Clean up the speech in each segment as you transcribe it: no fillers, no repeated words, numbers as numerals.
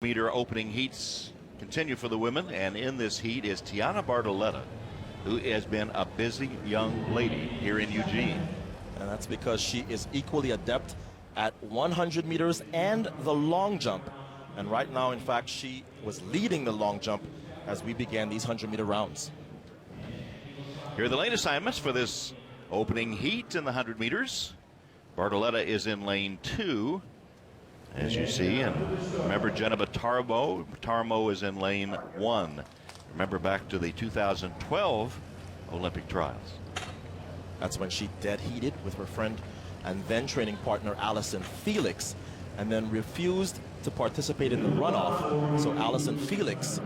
Meter opening heats continue for the women, and in this heat is TiannaBartoletta, who has been a busy young lady here in Eugene. And that's because she is equally adept at 100 meters and the long jump. And right now, in fact, she was leading the long jump as we began these 100-meter rounds. Here are the lane assignments for this opening heat in the 100 meters. Bartoletta is in lane 2, as you see, and remember TiannaBartoletta is in lane 1. Remember back to the 2012 Olympic trials. That's when she dead heated with her friend and then training partner Allison Felix, and then refused to participate in the runoff. So Allison Felix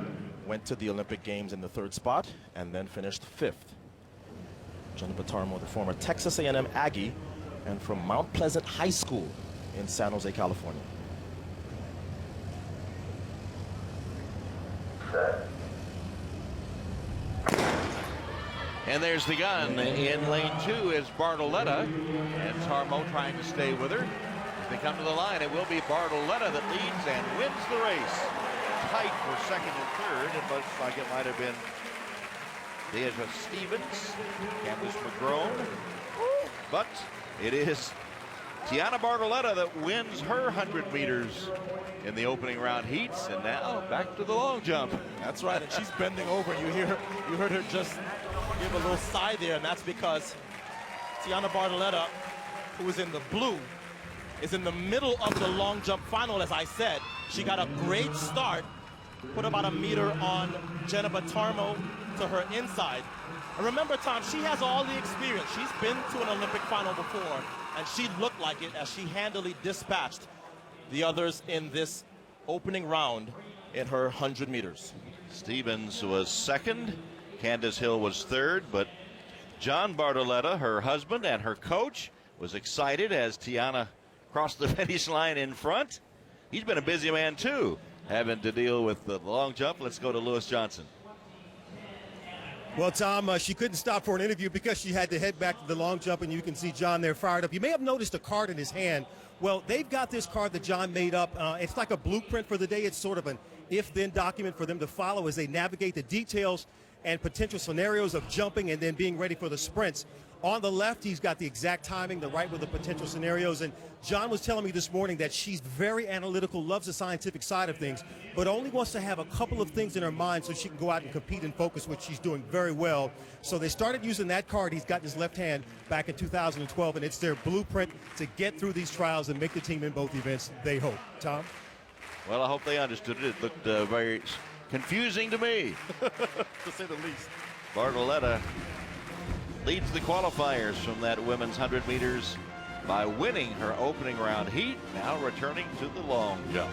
went to the Olympic Games in the 3rd spot and then finished 5th. TiannaBartoletta, the former Texas A&M Aggie and from Mount Pleasant High School in San Jose, California. And there's the gun. In lane 2 is Bartoletta, and Tarmo trying to stay with her. As they come to the line, it will be Bartoletta that leads and wins the race. Tight for 2nd and 3rd. It looks like it might have been Deja Stevens, Candace McGrone, but it is TiannaBartoletta that wins her 100 meters in the opening round heats, and now back to the long jump. That's right, and she's bending over. You heard her just give a little sigh there, and that's because TiannaBartoletta, who is in the blue, is in the middle of the long jump final. As I said, she got a great start, put about a meter on TiannaBartoletta to her inside. And remember, Tom, she has all the experience. She's been to an Olympic final before, and she looked like it as she handily dispatched the others in this opening round in her 100 meters. Stevens was 2nd, Candace Hill was 3rd, but John Bartoletta, her husband and her coach, was excited as Tianna crossed the finish line in front. He's been a busy man too, having to deal with the long jump. Let's go to Lewis Johnson. Well, Tom, she couldn't stop for an interview because she had to head back to the long jump, and you can see John there fired up. You may have noticed a card in his hand. Well, they've got this card that John made up. It's like a blueprint for the day. It's sort of an if-then document for them to follow as they navigate the details and potential scenarios of jumping and then being ready for the sprints. On the left, he's got the exact timing, the right with the potential scenarios. And John was telling me this morning that she's very analytical, loves the scientific side of things, but only wants to have a couple of things in her mind so she can go out and compete and focus, which she's doing very well. So they started using that card he's got in his left hand back in 2012, and it's their blueprint to get through these trials and make the team in both events, they hope. Tom? Well, I hope they understood it. It looked very confusing to me, To say the least. Bartoletta leads the qualifiers from that women's 100 meters by winning her opening round heat, now returning to the long jump.